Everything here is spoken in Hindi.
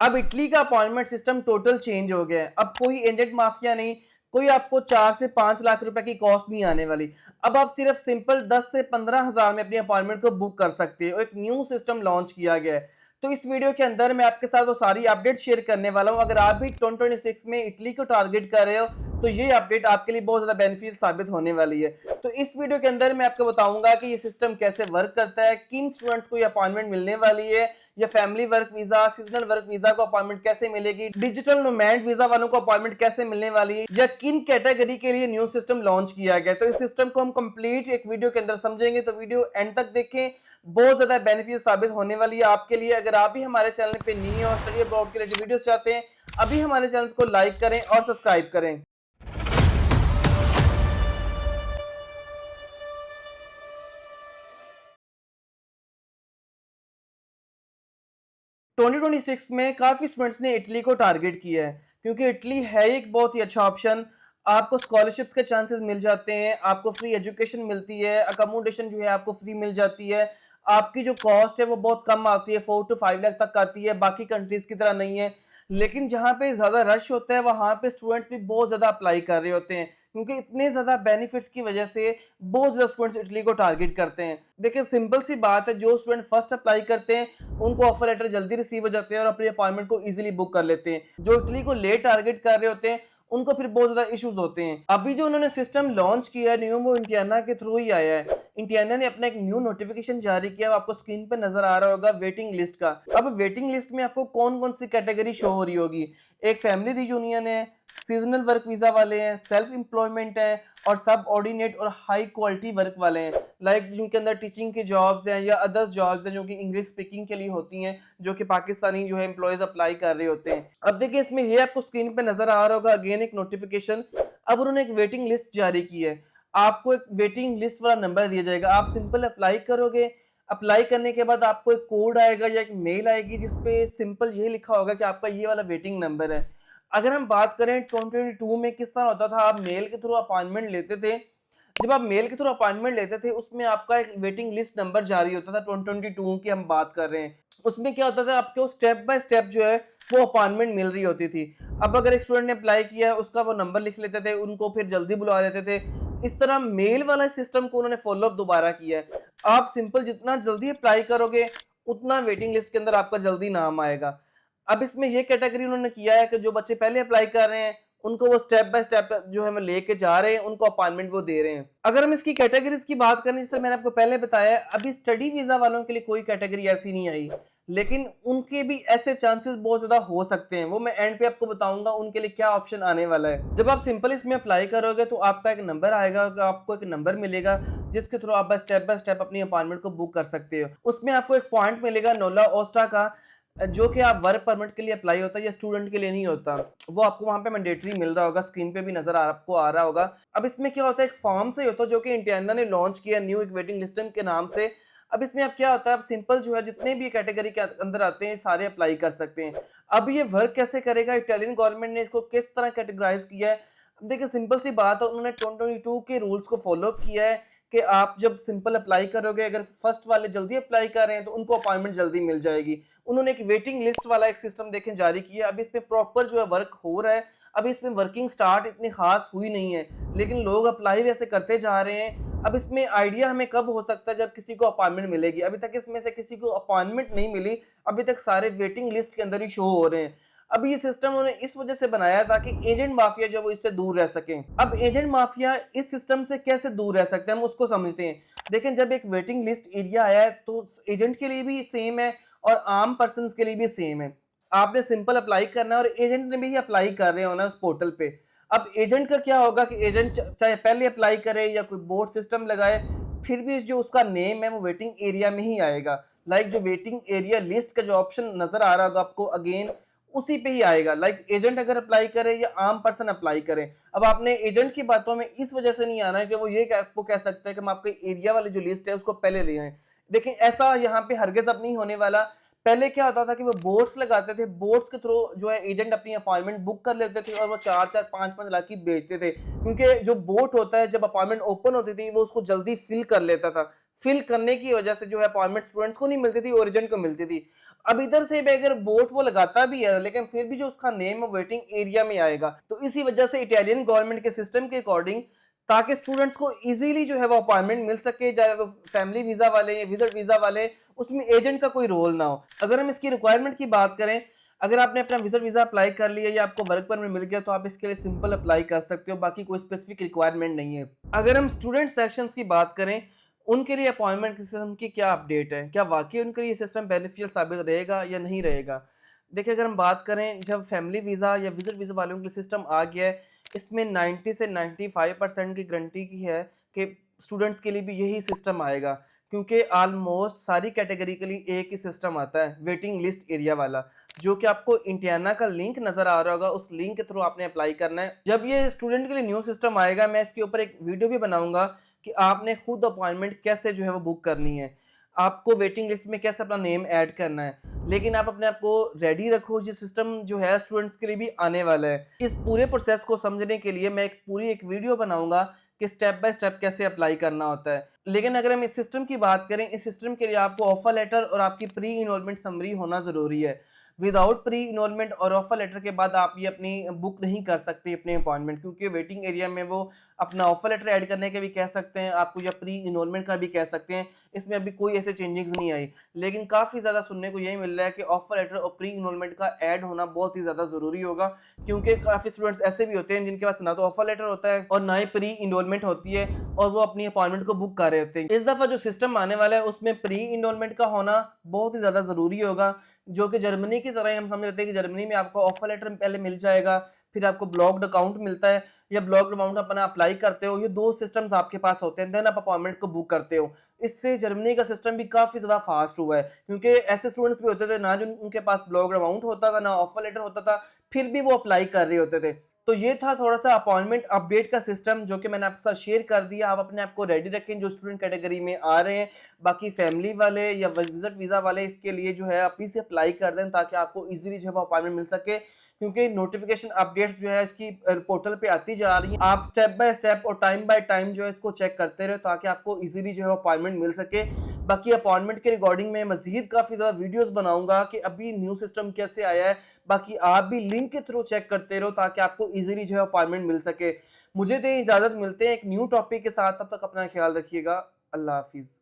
अब इटली का अपॉइंटमेंट सिस्टम टोटल चेंज हो गया है। अब कोई एजेंट माफिया नहीं, कोई आपको 4 से 5 लाख रुपए की कॉस्ट नहीं आने वाली। अब आप सिर्फ सिंपल 10 से 15 हजार में अपनी अपॉइंटमेंट को बुक कर सकते हो। एक न्यू सिस्टम लॉन्च किया गया है। तो इस वीडियो के अंदर मैं आपके साथ वो सारी अपडेट शेयर करने वाला हूँ। अगर आप भी 2026 में इटली को टारगेट कर रहे हो तो ये अपडेट आपके लिए बहुत ज्यादा बेनिफिट साबित होने वाली है। तो इस वीडियो के अंदर मैं आपको बताऊंगा कि ये सिस्टम कैसे वर्क करता है, किन स्टूडेंट्स को ये अपॉइंटमेंट मिलने वाली है, या family work visa, seasonal work visa को अपॉइंटमेंट कैसे मिलेगी, डिजिटल नोमैड वीजा वालों को अपॉइंटमेंट कैसे मिलने वाली है, या किन कैटेगरी के लिए न्यू सिस्टम लॉन्च किया गया। तो इस सिस्टम को हम कंप्लीट एक वीडियो के अंदर समझेंगे, तो वीडियो एंड तक देखें। बहुत ज्यादा बेनिफिट साबित होने वाली है आपके लिए। अगर आप भी हमारे चैनल पे न्यू हैं और स्टडी अब्रॉड के रिलेटेड वीडियोस चाहते हैं, अभी हमारे चैनल को लाइक करें और सब्सक्राइब करें। 2026 में काफी स्टूडेंट्स ने इटली को टारगेट किया है, क्योंकि इटली है एक बहुत ही अच्छा ऑप्शन। आपको स्कॉलरशिप्स के चांसेस मिल जाते हैं, आपको फ्री एजुकेशन मिलती है, अकोमोडेशन जो है आपको फ्री मिल जाती है, आपकी जो कॉस्ट है वो बहुत कम आती है, 4 to 5 लाख तक आती है, बाकी कंट्रीज की तरह नहीं है। लेकिन जहाँ पे ज्यादा रश होता है वहां पे स्टूडेंट्स भी बहुत ज्यादा अप्लाई कर रहे होते हैं, क्योंकि इतने ज्यादा बेनिफिट्स की वजह से बहुत ज्यादा स्टूडेंट्स इटली को टारगेट करते हैं। देखिए सिंपल सी बात है, जो स्टूडेंट फर्स्ट अप्लाई करते हैं उनको ऑफर लेटर जल्दी रिसीव हो जाते हैं और अपनी अपॉइंटमेंट को इजीली बुक कर लेते हैं। जो इटली को लेट टारगेट कर रहे होते हैं उनको फिर बहुत ज्यादा इश्यूज होते हैं। अभी जो उन्होंने सिस्टम लॉन्च किया है न्यू, वो इंडियाना के थ्रू ही आया है। इंडियाना ने अपना एक न्यू नोटिफिकेशन जारी किया, वो आपको स्क्रीन पे नजर आ रहा होगा, वेटिंग लिस्ट का। अब वेटिंग लिस्ट में आपको कौन कौन सी कैटेगरी शो हो रही होगी। एक फैमिली रियूनियन है, सीजनल वर्क वीजा वाले हैं, सेल्फ एम्प्लॉयमेंट है, और सब ऑर्डिनेट और हाई क्वालिटी वर्क वाले हैं, लाइक जिनके अंदर टीचिंग की जॉब्स हैं या अदर्स जॉब्स हैं जो कि इंग्लिश स्पीकिंग के लिए होती हैं, जो कि पाकिस्तानी जो है एम्प्लॉयज अप्लाई कर रहे होते हैं। अब देखिए इसमें ये आपको स्क्रीन पे नजर आ रहा होगा, अगेन एक नोटिफिकेशन। अब उन्होंने एक वेटिंग लिस्ट जारी की है। आपको एक वेटिंग लिस्ट वाला नंबर दिया जाएगा, आप सिंपल अप्लाई करोगे। अप्लाई करने के बाद आपको एक कोड आएगा या एक मेल आएगी जिसपे सिंपल ये लिखा होगा कि आपका ये वाला वेटिंग नंबर है। अगर हम बात करें 2022 में किस तरह होता था, आप मेल के थ्रू अपॉइंटमेंट लेते थे। जब आप मेल के थ्रू अपॉइंटमेंट लेते थे उसमें आपका एक वेटिंग लिस्ट नंबर जारी होता था। 2022 की हम बात कर रहे हैं, उसमें क्या होता था, आपको स्टेप बाय स्टेप जो है वो अपॉइंटमेंट मिल रही होती थी। अब अगर एक स्टूडेंट ने अप्लाई किया उसका वो नंबर लिख लेते थे, उनको फिर जल्दी बुला लेते थे। इस तरह मेल वाला सिस्टम को उन्होंने फॉलोअप दोबारा किया है। आप सिंपल जितना जल्दी अप्लाई करोगे उतना वेटिंग लिस्ट के अंदर आपका जल्दी नाम आएगा। अब इसमें ये कैटेगरी उन्होंने किया है कि जो बच्चे पहले अप्लाई कर रहे हैं उनको वो स्टेप बाय स्टेप जो है वो लेके जा रहे हैं, उनको अपॉइंटमेंट वो दे रहे हैं। अगर हम इसकी कैटेगरीज की बात करें, जैसे मैंने आपको पहले बताया, अभी स्टडी वीजा वालों के लिए कोई कैटेगरी ऐसी नहीं आई, लेकिन उनके भी ऐसे चांसेस बहुत ज्यादा हो सकते हैं। वो मैं एंड पे आपको बताऊंगा उनके लिए क्या ऑप्शन आने वाला है। जब आप सिंपल इसमें अप्लाई करोगे तो आपका एक नंबर आएगा, आपको एक नंबर मिलेगा जिसके थ्रू आप बाय स्टेप अपनी अपॉइंटमेंट को बुक कर सकते हो। उसमें आपको एक पॉइंट मिलेगा नोला ओस्टा का, जो कि आप वर्क परमिट के लिए अप्लाई होता है या स्टूडेंट के लिए नहीं होता। वो आपको वहां पे मैंडेटरी मिल रहा होगा, स्क्रीन पे भी नजर आपको आ रहा होगा। अब इसमें क्या होता है, एक फॉर्म से होता है जो कि इंडियाना ने लॉन्च किया न्यू एक वेटिंग लिस्ट के नाम से। अब इसमें अब क्या होता है, आप सिंपल जो है जितने भी कैटेगरी के अंदर आते हैं सारे अप्लाई कर सकते हैं। अब ये वर्क कैसे करेगा, इटालियन गवर्नमेंट ने इसको किस तरह कैटेगराइज किया है। अब देखिए सिंपल सी बात है, उन्होंने 2022 के रूल्स को फॉलो किया है कि आप जब सिंपल अप्लाई करोगे, अगर फर्स्ट वाले जल्दी अप्लाई कर रहे हैं तो उनको अपॉइंटमेंट जल्दी मिल जाएगी। उन्होंने एक वेटिंग लिस्ट वाला एक सिस्टम देखें जारी किया। अब इसमें प्रॉपर जो है वर्क हो रहा है। अभी इसमें वर्किंग स्टार्ट इतनी खास हुई नहीं है, लेकिन लोग अप्लाई वैसे करते जा रहे हैं। अब इसमें आइडिया हमें कब हो सकता है, जब किसी को अपॉइंटमेंट मिलेगी। अभी तक इसमें से किसी को अपॉइंटमेंट नहीं मिली, अभी तक सारे वेटिंग लिस्ट के अंदर ही शो हो रहे हैं। अब ये सिस्टम उन्होंने इस वजह से बनाया ताकि एजेंट माफिया जो वो इससे दूर रह सकें। अब एजेंट माफिया इस सिस्टम से कैसे दूर रह सकते हैं, हम उसको समझते हैं। देखें, जब एक वेटिंग लिस्ट एरिया आया है तो एजेंट के लिए भी सेम है और आम पर्सन के लिए भी सेम है। आपने सिंपल अप्लाई करना है और एजेंट ने भी अप्लाई कर रहे होना उस पोर्टल पे। अब एजेंट का क्या होगा कि एजेंट चाहे पहले अप्लाई करे या कोई बोर्ड सिस्टम लगाए, फिर भी जो उसका नेम है वो वेटिंग एरिया में ही आएगा। लाइक जो वेटिंग एरिया लिस्ट का जो ऑप्शन नजर आ रहा होगा आपको, अगेन उसी पे ही आएगा। लाइक एजेंट अगर अप्लाई करे या आम पर्सन अप्लाई करे। अब आपने एजेंट की बातों में इस वजह से नहीं आना है कि वो ये आपको कह सकता है कि हम आपके एरिया वाली जो लिस्ट है उसको पहले ले आए। देखिए ऐसा यहाँ पे हरगिज अब नहीं होने वाला। पहले क्या होता था कि वो बोर्ड्स लगाते थे, बोर्ड्स के थ्रू जो है एजेंट अपनी अपॉइंटमेंट बुक कर लेते थे और वो 4-4 5-5 लाख की बेचते थे, क्योंकि जो बोर्ड होता है जब अपॉइंटमेंट ओपन होती थी वो उसको जल्दी फिल कर लेता था। फिल करने की वजह से जो है अपॉइंटमेंट स्टूडेंट्स को नहीं मिलती थी और एजेंट को मिलती थी। अब इधर से भी अगर बोट वो लगाता भी है, लेकिन फिर भी जो उसका नेम है वेटिंग एरिया में आएगा। तो इसी वजह से इटालियन गवर्नमेंट के सिस्टम के अकॉर्डिंग, ताकि स्टूडेंट्स को इजीली जो है वो अपॉइंटमेंट मिल सके, चाहे वो फैमिली वीजा वाले या विजिट वीजा वाले, उसमें एजेंट का कोई रोल ना हो। अगर हम इसकी रिक्वायरमेंट की बात करें, अगर आपने अपना विजिट वीजा अप्लाई कर लिया या आपको वर्क परमिट मिल गया तो आप इसके लिए सिंपल अप्लाई कर सकते हो, बाकी कोई स्पेसिफिक रिक्वायरमेंट नहीं है। अगर हम स्टूडेंट सेक्शंस की बात करें, उनके लिए अपॉइंटमेंट सिस्टम की क्या अपडेट है, क्या वाकई उनके लिए ये सिस्टम बेनिफिशियल साबित रहेगा या नहीं रहेगा? देखिए, अगर हम बात करें, जब फैमिली वीज़ा या विजिट वीज़ा वालों के लिए सिस्टम आ गया है, इसमें 90 से 95% की गारंटी की है कि स्टूडेंट्स के लिए भी यही सिस्टम आएगा, क्योंकि ऑलमोस्ट सारी कैटेगरी के लिए एक ही सिस्टम आता है, वेटिंग लिस्ट एरिया वाला, जो कि आपको इंडियाना का लिंक नज़र आ रहा होगा, उस लिंक के थ्रू आपने अप्लाई करना है। जब ये स्टूडेंट के लिए न्यू सिस्टम आएगा, मैं इसके ऊपर एक वीडियो भी बनाऊंगा कि आपने खुद अपॉइंटमेंट कैसे जो है वो बुक करनी है, आपको वेटिंग लिस्ट में कैसे अपना नेम ऐड करना है। लेकिन आप अपने आप को रेडी रखो, ये सिस्टम जो है स्टूडेंट्स के लिए भी आने वाला है। इस पूरे प्रोसेस को समझने के लिए मैं एक पूरी एक वीडियो बनाऊंगा कि स्टेप बाय स्टेप कैसे अप्लाई करना होता है। लेकिन अगर हम इस सिस्टम की बात करें, इस सिस्टम के लिए आपको ऑफर लेटर और आपकी प्री इनरोलमेंट समरी होना ज़रूरी है। विदाउट प्री इनरोलमेंट और ऑफर लेटर के बाद आप ये अपनी बुक नहीं कर सकते अपने अपॉइंटमेंट, क्योंकि वेटिंग एरिया में वो अपना ऑफर लेटर ऐड करने के भी कह सकते हैं आपको, या प्री इनरोलमेंट का भी कह सकते हैं। इसमें अभी कोई ऐसे चेंजेस नहीं आई, लेकिन काफ़ी ज़्यादा सुनने को यही मिल रहा है कि ऑफर लेटर और प्री इनरोलमेंट का ऐड होना बहुत ही ज़्यादा ज़रूरी होगा, क्योंकि काफ़ी स्टूडेंट्स ऐसे भी होते हैं जिनके पास ना तो ऑफर लेटर होता है और ना ही प्री इनरोलमेंट होती है, और वो अपनी अपॉइंटमेंट को बुक कर रहे होते हैं। इस दफ़ा जो सिस्टम आने वाला है उसमें प्री इनरोलमेंट का होना बहुत ही ज़्यादा ज़रूरी होगा, जो कि जर्मनी की तरह ही हम समझ लेते हैं कि जर्मनी में आपको ऑफर लेटर पहले मिल जाएगा, फिर आपको ब्लॉक्ड अकाउंट मिलता है, या ब्लॉक्ड अकाउंट अपना अप्लाई करते हो, ये दो सिस्टम्स आपके पास होते हैं, देन आप अपॉइंटमेंट को बुक करते हो। इससे जर्मनी का सिस्टम भी काफ़ी ज़्यादा फास्ट हुआ है, क्योंकि ऐसे स्टूडेंट्स भी होते थे ना जो उनके पास ब्लॉक्ड अमाउंट होता था, ना ऑफर लेटर होता था, फिर भी वो अप्लाई कर रहे होते थे। तो ये था थोड़ा सा अपॉइंटमेंट अपडेट का सिस्टम, जो कि मैंने आपके साथ शेयर कर दिया। आप अपने आप को रेडी रखें जो स्टूडेंट कैटेगरी में आ रहे हैं। बाकी फैमिली वाले या विजिट वीज़ा वाले इसके लिए जो है अभी से अप्लाई कर दें, ताकि आपको इजीली जो है अपॉइंटमेंट मिल सके, क्योंकि नोटिफिकेशन अपडेट्स जो है इसकी पोर्टल पे आती जा रही हैं। आप स्टेप बाय स्टेप और टाइम बाय टाइम जो है इसको चेक करते रहे, ताकि आपको इजीली जो है अपॉइंटमेंट मिल सके। बाकी अपॉइंटमेंट के रिगार्डिंग में मजीद काफ़ी ज़्यादा वीडियोस बनाऊंगा कि अभी न्यू सिस्टम कैसे आया है। बाकी आप भी लिंक के थ्रू चेक करते रहो, ताकि आपको इजीली जो है अपॉइंटमेंट मिल सके। मुझे दें इजाज़त, मिलते हैं एक न्यू टॉपिक के साथ, तब तक अपना ख्याल रखिएगा। अल्लाह हाफिज़।